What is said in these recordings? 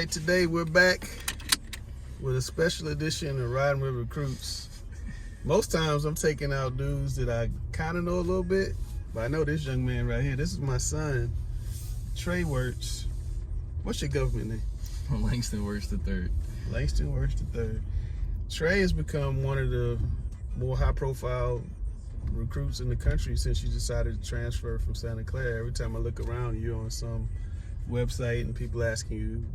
right, today we're back with a special edition of Riding with Recruits. Most times I'm taking out dudes that I kind of know a little bit, but I know this young man right here. This is my son, Trey Wertz. What's your government name? Langston Wertz Jr. Langston Wertz Jr. Trey has become one of the more high-profile recruits in the country since you decided to transfer from Santa Clara. Every time I look around, you're on some website and people asking you,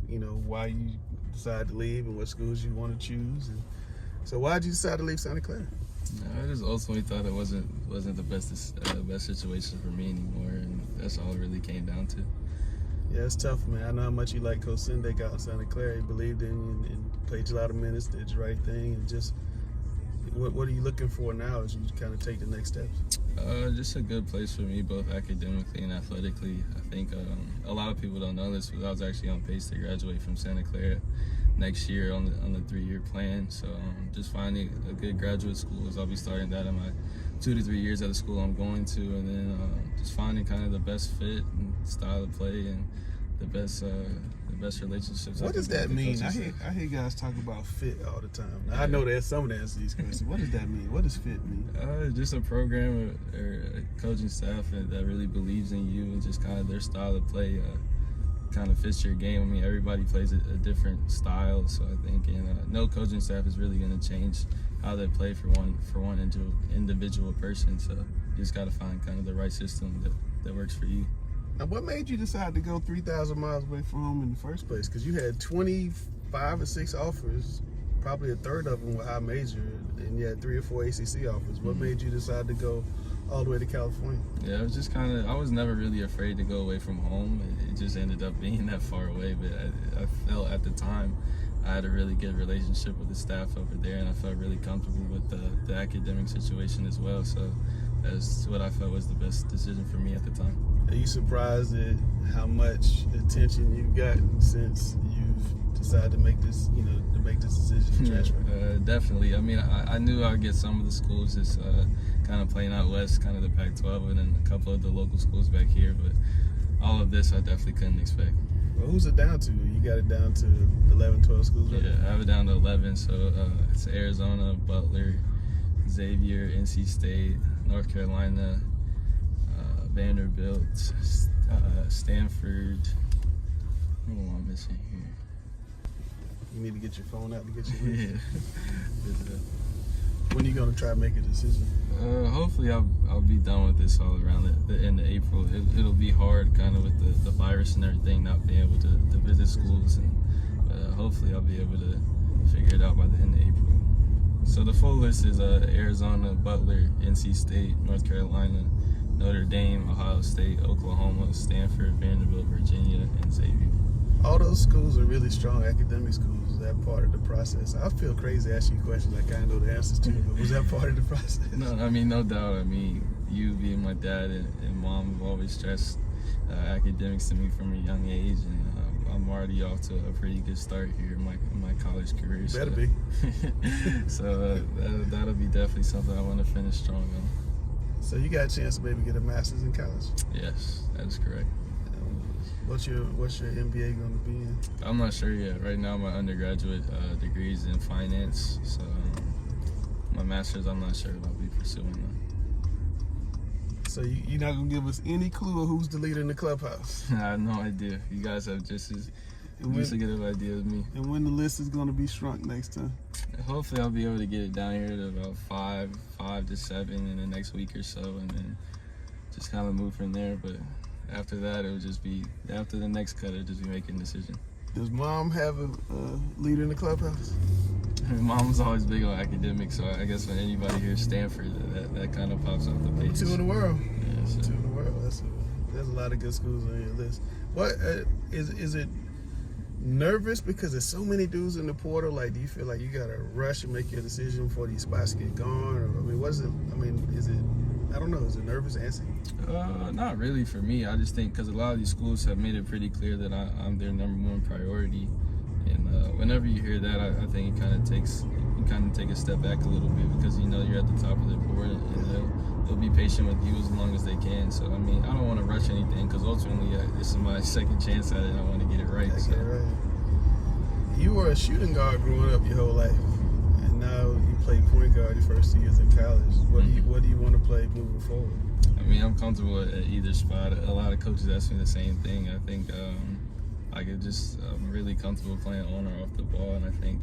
why you decided to leave and what schools you want to choose. And so why did you decide to leave Santa Clara? I just ultimately thought it wasn't the best situation for me anymore, and that's all it really came down to. Yeah, it's tough, man. I know how much you like Coach Sendek out in Santa Clara. He believed in you and played you a lot of minutes, did the right thing, and just what are you looking for now as you kind of take the next steps? Just a good place for me, both academically and athletically. I think a lot of people don't know this, but I was actually on pace to graduate from Santa Clara next year on the 3-year plan. So just finding a good graduate school, as I'll be starting that in my 2 to 3 years at the school I'm going to, and then just finding kind of the best fit and style of play and the best relationships. What does that mean? I hear guys talk about fit all the time. Now, I know there's some that answer these questions. What does that mean? What does fit mean? Just a program or a coaching staff that really believes in you and just kind of their style of play kind of fits your game. I mean, everybody plays a different style, so I think no coaching staff is really going to change how they play for one individual person. So you just got to find kind of the right system that works for you. Now, what made you decide to go 3,000 miles away from home in the first place? Because you had 25 or 6 offers, probably a third of them were high major, and you had 3 or 4 ACC offers. What made you decide to go all the way to California? Yeah, it was just I was never really afraid to go away from home. It just ended up being that far away, but I felt at the time I had a really good relationship with the staff over there, and I felt really comfortable with the academic situation as well. So that's what I felt was the best decision for me at the time. Are you surprised at how much attention you've gotten since you've decided to make this, decision to transfer? Definitely. I mean, I knew I'd get some of the schools just kind of playing out west, kind of the Pac-12, and then a couple of the local schools back here. But all of this, I definitely couldn't expect. Well, who's it down to? You got it down to 11, 12 schools, right? Yeah, I have it down to 11. So it's Arizona, Butler, Xavier, NC State, North Carolina, Vanderbilt, Stanford. What am I missing here? You need to get your phone out to get your list. Yeah. When are you going to try to make a decision? Hopefully I'll be done with this all around the end of April. It'll be hard kind of with the virus and everything, not being able to visit schools. But hopefully I'll be able to figure it out by the end of April. So the full list is Arizona, Butler, NC State, North Carolina, Notre Dame, Ohio State, Oklahoma, Stanford, Vanderbilt, Virginia, and Xavier. All those schools are really strong academic schools. Is that part of the process? I feel crazy asking you questions I kind of know the answers to, but was that part of the process? No, I mean, no doubt. I mean, you being my dad and mom have always stressed academics to me from a young age, and I'm already off to a pretty good start here in my college career. Better be. So that'll be definitely something I want to finish strong on. So you got a chance to maybe get a master's in college? Yes, that is correct. What's your MBA going to be in? I'm not sure yet. Right now, my undergraduate degree is in finance. So my master's, I'm not sure if I'll be pursuing that. So you're not going to give us any clue of who's the leader in the clubhouse? I have no idea. You guys have just as a good idea as me. And when the list is going to be shrunk next time? Hopefully I'll be able to get it down here to about 5 to 7 in the next week or so, and then just kind of move from there. But after that, it'll just be, after the next cut, it'll just be making a decision. Does mom have a leader in the clubhouse? Mom's always big on academics, so I guess when anybody hears Stanford, that kind of pops off the page. 2 in the world. Yeah, so. 2 in the world. There's a lot of good schools on your list. What is it? Nervous because there's so many dudes in the portal? Like, do you feel like you gotta rush and make your decision before these spots get gone? Or, is it? I don't know. Is it nervous answer? Not really for me. I just think because a lot of these schools have made it pretty clear that I'm their #1 priority, and whenever you hear that, I think it kind of take a step back a little bit because you're at the top of the board, and they'll be patient with you as long as they can. So I mean, I don't want to rush anything because ultimately this is my second chance at it, and I want to get it right. Right. you were a shooting guard growing up your whole life, and now you play point guard your first 2 years in college. What do you want to play moving forward? I mean, I'm comfortable at either spot. A lot of coaches ask me the same thing. I think I'm really comfortable playing on or off the ball, and I think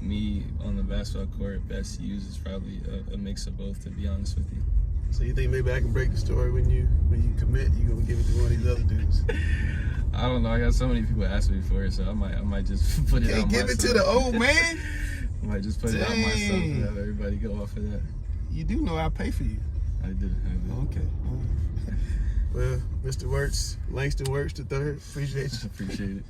me on the basketball court best used is probably a mix of both, to be honest with you. So you think maybe I can break the story when you commit, you're gonna give it to one of these other dudes? I don't know. I got so many people ask me for it, so I might just put it Can't on give myself. it to the old man. I might just put it on myself and have everybody go off of that. You do know I pay for you. I do. Okay. Well, Mr. Wertz, Langston Wertz III, appreciate you. Appreciate it.